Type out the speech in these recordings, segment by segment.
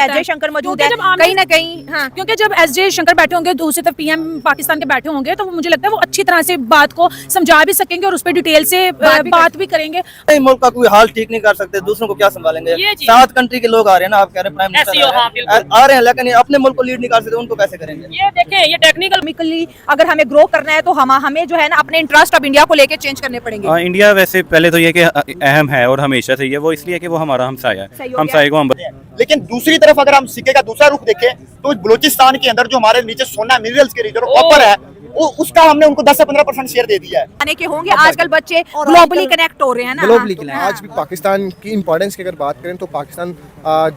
S Jaishankar मौजूद है कहीं ना कहीं। हाँ, क्योंकि जब एस जयशंकर बैठे होंगे, दूसरी तरफ पीएम पाकिस्तान के बैठे होंगे, तो मुझे लगता है वो अच्छी तरह से बात को समझा भी सकेंगे और उस पर डिटेल से बात भी करेंगे। मुल्क का कोई हाल ठीक नहीं कर सकते, दूसरों को क्या संभालेंगे? 7 कंट्री के लोग आ रहे हैं ना, आप कह रहे हैं प्राइम मिनिस्टर आ रहे हैं, लेकिन अपने मुल्क को लीड नहीं कर सकते, उनको कैसे करेंगे? ये देखें, ये टेक्निकली अगर हमें ग्रो करना है तो हमें जो है ना अपने इंटरेस्ट ऑफ इंडिया को लेके चेंज करने पड़ेंगे। इंडिया वैसे पहले तो ये कि अहम है और हमेशा से ये, वो इसलिए कि वो हमारा हमसाया है, हमसाये को हम। लेकिन दूसरी तरफ अगर हम सिक्के का दूसरा रुख देखें तो बलूचिस्तान के अंदर जो हमारे नीचे सोना मिनरल्स के रिजर्व कॉपर है, उसका हमने उनको 10 से 15% शेयर दे दिया है। आने के होंगे, आजकल बच्चे ग्लोबली कनेक्ट हो रहे हैं ना, ग्लोबली कनेक्ट। आज भी पाकिस्तान की इंपॉर्टेंस की अगर बात करें तो पाकिस्तान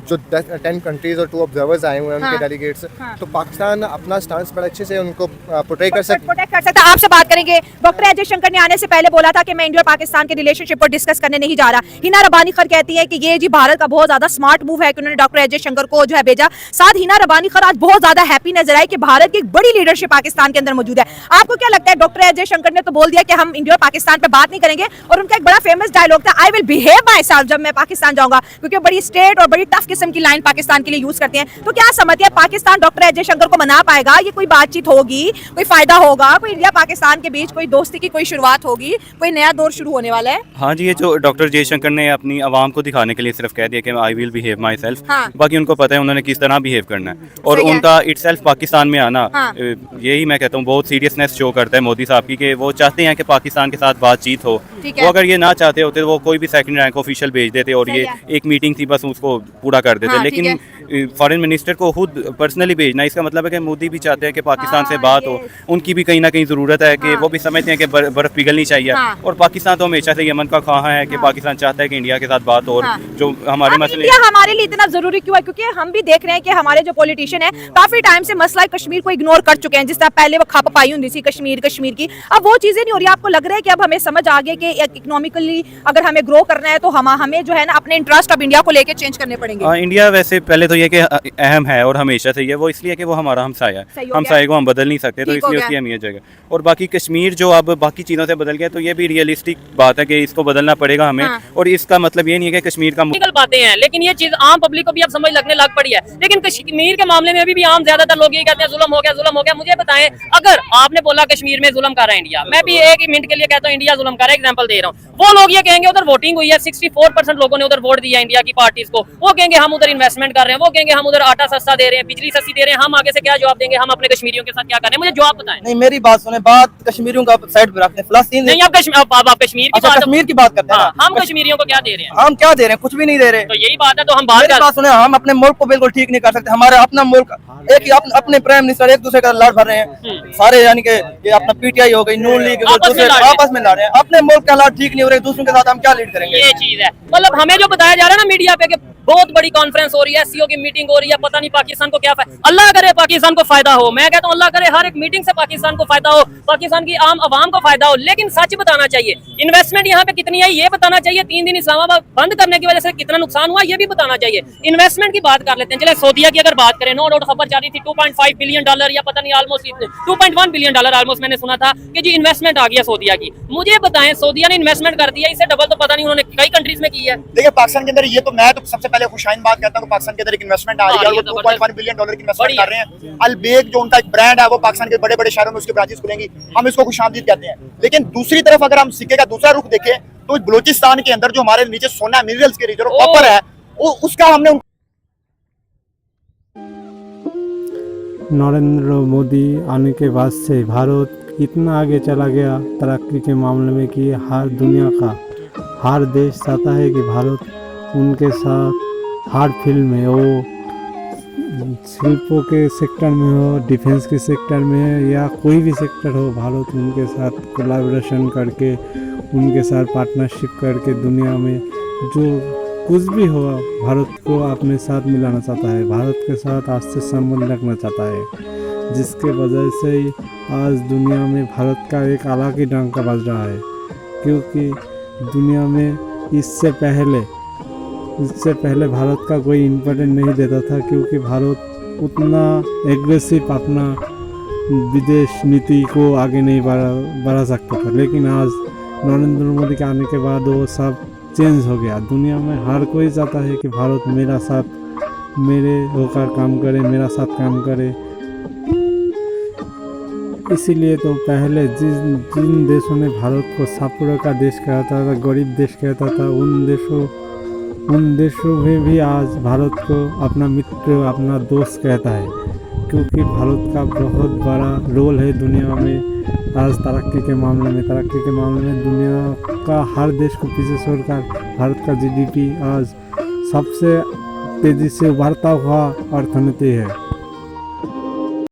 जो 10 कंट्रीज और 2 ऑब्जर्वर्स आए हुए हैं उनके डेलीगेट्स, तो पाकिस्तान अपना स्टांस बड़ा अच्छे से उनको प्रोटेक्ट कर सकता है। आपसे बात करेंगे, डॉक्टर एस जयशंकर ने आने से पहले बोला था कि मैं इंडिया और पाकिस्तान के रिलेशनशिप पर डिस्कस करने नहीं जा रहा। हिना रबानी खर कहती है कि ये जी भारत का बहुत ज्यादा स्मार्ट मूव है कि उन्होंने डॉक्टर एस जयशंकर को जो है भेजा। साथ हिना रबानी खर आज बहुत ज्यादा हैप्पी नजर आई कि भारत की एक बड़ी लीडरशिप पाकिस्तान के अंदर मौजूद है। आपको क्या लगता है? डॉक्टर एस जयशंकर ने तो बोल दिया कि हम इंडिया और पाकिस्तान पे बात नहीं करेंगे, और उनका एक बड़ा फेमस डायलॉग था, I will behave my self, जब मैं पाकिस्तान जाऊंगा, क्योंकि बड़ी स्ट्रेट और बड़ी टफ किस्म की लाइन पाकिस्तान के लिए यूज करते हैं। तो क्या समझते हैं पाकिस्तान डॉक्टर एस जयशंकर को मना पाएगा? ये कोई बातचीत होगी, कोई फायदा होगा, कोई इंडिया पाकिस्तान के बीच कोई दोस्ती की कोई शुरुआत होगी, कोई नया दौर शुरू होने वाला है? हाँ जी, ये जो डॉक्टर जयशंकर ने अपनी आवाम को दिखाने के लिए सिर्फ कह दिया कि I will behave my self, बाकी उनको पता है उन्होंने किस तरह बिहेव करना है, और उनका इटसेल्फ पाकिस्तान में आना, यही मैं कहता हूँ बहुत सीरियसनेस शो करता है मोदी साहब की, कि वो चाहते हैं कि पाकिस्तान के साथ बातचीत हो। वो अगर ये ना चाहते होते तो वो कोई भी सेकंड रैंक ऑफिशियल भेज देते और ये एक मीटिंग थी बस उसको पूरा कर देते। लेकिन फॉरेन मिनिस्टर को खुद पर्सनली भेजना, इसका मतलब है कि मोदी भी चाहते हैं कि पाकिस्तान से बात हो, उनकी भी कहीं ना कहीं ज़रूरत है कि वो भी समझते हैं कि बर्फ़ पिघलनी चाहिए, और पाकिस्तान तो हमेशा से यमन का ख्वाह है कि पाकिस्तान चाहता है कि इंडिया के साथ बात हो, और जो हमारे मसले हमारे लिए इतना जरूरी क्यों है? क्योंकि हम भी देख रहे हैं कि हमारे जो पॉलिटिशियन है काफी टाइम से मसला कश्मीर को इग्नोर कर चुके हैं। जिस तरह पहले वो खप पाई होती थी कश्मीर की, अब वो चीजें नहीं हो रही। आपको लग रहा है कि अब हमें समझ आ गई कि इकोनॉमिकली अगर हमें ग्रो करना है तो हमें जो है ना अपने इंटरेस्ट ऑफ इंडिया को लेके चेंज करने पड़ेंगे? इंडिया वैसे पहले तो ये कि अहम है और हमेशा से ये, वो इसलिए कि वो हमारा हमसाया है, हमसाये को हम बदल नहीं सकते, तो इसलिए उसकी अहमियत जगह। और बाकी कश्मीर जो अब बाकी चीज़ों से बदल गया, तो ये भी रियलिस्टिक बात है कि इसको बदलना पड़ेगा हमें, और इसका मतलब ये नहीं है कि कश्मीर का बातें हैं, लेकिन ये चीज आम पब्लिक को भी अब समझ लगने लग पड़ी है। लेकिन कश्मीर के मामले में अभी भी आम ज्यादातर लोग ये कहते हैं जुल्म हो गया। मुझे बताएं, अगर आपने बोला कश्मीर में जुल्म कर रहा है इंडिया, मैं भी एक मिनट के लिए कहता हूँ इंडिया जुल्म कर रहा है, एग्जांपल दे रहा हूँ, वो लोग ये कहेंगे उधर वोटिंग हुई है, 64% लोगों ने उधर वोट दिया इंडिया की पार्टीज को, वो कहेंगे हम उधर इन्वेस्टमेंट कर रहे हैं, वो कहेंगे हम उधर आटा सस्ता दे रहे हैं, बिजली सस्ती दे रहे हैं, हम आगे से क्या जवाब देंगे? हम अपने कश्मीरियों के साथ क्या कर रहे हैं? मुझे जवाब बताएं। नहीं, मेरी बात सुने, बात कश्मीरियों का साइड पे रखते हैं, फिलस्तीन नहीं, आप कश्मीर की बात करते हैं। हम कश्मीरियों को क्या दे रहे हैं? हम क्या दे रहे हैं? कुछ भी नहीं दे रहे। तो यही बात है, तो हम बात सुने, हम अपने मुल्क को बिल्कुल ठीक नहीं कर सकते। हमारा अपना मुल्क, एक ही अपने प्राइम मिनिस्टर एक दूसरे का लड़ भर रहे हैं सारे, यानी कि ये अपना पीटीआई हो गई, नून लीग, आपस में लड़ रहे हैं। अपने मुल्क का हालात ठीक नहीं हो रहे, दूसरों के साथ हम क्या लीड करेंगे? ये चीज है, मतलब हमें जो बताया जा रहा है ना मीडिया पे कि बहुत बड़ी कॉन्फ्रेंस हो रही है, एससीओ की मीटिंग हो रही है, पता नहीं पाकिस्तान को क्या फायदा। अल्लाह करे पाकिस्तान को फायदा हो, मैं कहता हूँ अल्लाह करे हर एक मीटिंग से पाकिस्तान को फायदा हो, पाकिस्तान की आम आवाम को फायदा हो, लेकिन सच बताना चाहिए। इन्वेस्टमेंट यहाँ पे कितनी है ये बताना चाहिए। 3 दिन इस्लामाबाद बंद करने की वजह से कितना नुकसान हुआ ये भी बताना चाहिए। इन्वेस्टमेंट की बात कर लेते हैं। चले सऊदीया की अगर बात करें, नो डाउट खबर जा रही थी $2.5 बिलियन या पता नहीं ऑलमोस्ट $2.1 बिलियन ऑलमोस्ट मैंने सुना था कि जी इन्वेस्टमेंट आ गया सऊदीया की। मुझे बताएं, सऊदीया ने इन्वेस्टमेंट कर दिया, इससे डबल तो पता नहीं उन्होंने कई कंट्रीज में की है। देखिए पाकिस्तान के अंदर ये तो मैं तो सबसे पहले खुशाइन बात कहता हूँ, पाकिस्तान के अंदर एक इन्वेस्टमेंट आ रही है और वो $2.1 बिलियन की इन्वेस्टमेंट कर रहे हैं। अलबेग जो उनका एक ब्रांड है, वो पाकिस्तान के बड़े बड़े शहरों में उसकी ब्रांचेस खुलेंगी, हम इसको खुशामदीद कहते हैं। लेकिन दूसरी तरफ अगर हम सिक्के का दूसरा रुख देखें तो बलूचिस्तान के अंदर जो हमारे नीचे सोना मिनरल्स के रिजर्व कॉपर है, उसका हमने नरेंद्र मोदी आने के बाद से भारत इतना आगे चला गया तरक्की के मामले में कि हर दुनिया का हर देश चाहता है कि भारत उनके साथ हर फील्ड में हो, शिल्पों के सेक्टर में हो, डिफेंस के सेक्टर में या कोई भी सेक्टर हो, भारत उनके साथ कोलैबोरेशन करके, उनके साथ पार्टनरशिप करके दुनिया में जो कुछ भी हो भारत को अपने साथ मिलाना चाहता है, भारत के साथ आज से संबंध रखना चाहता है, जिसके वजह से आज दुनिया में भारत का एक अलग ही डंका बज रहा है। क्योंकि दुनिया में इससे पहले भारत का कोई इम्पोर्टेंट नहीं देता था, क्योंकि भारत उतना एग्रेसिव अपना विदेश नीति को आगे नहीं बढ़ा सकता था। लेकिन आज नरेंद्र मोदी के आने के बाद वो सब चेंज हो गया। दुनिया में हर कोई चाहता है कि भारत मेरा साथ मेरे होकर काम करे, मेरा साथ काम करे। इसीलिए तो पहले जिन देशों ने भारत को सापुड़ा का देश कहता था, गरीब देश कहता था, उन देशों में भी आज भारत को अपना मित्र, अपना दोस्त कहता है, क्योंकि भारत का बहुत बड़ा रोल है दुनिया में। आज तरक्की के मामले में दुनिया का हर देश को पीछे छोड़कर भारत का GDP आज सबसे तेज़ी से उभरता हुआ अर्थनीति है।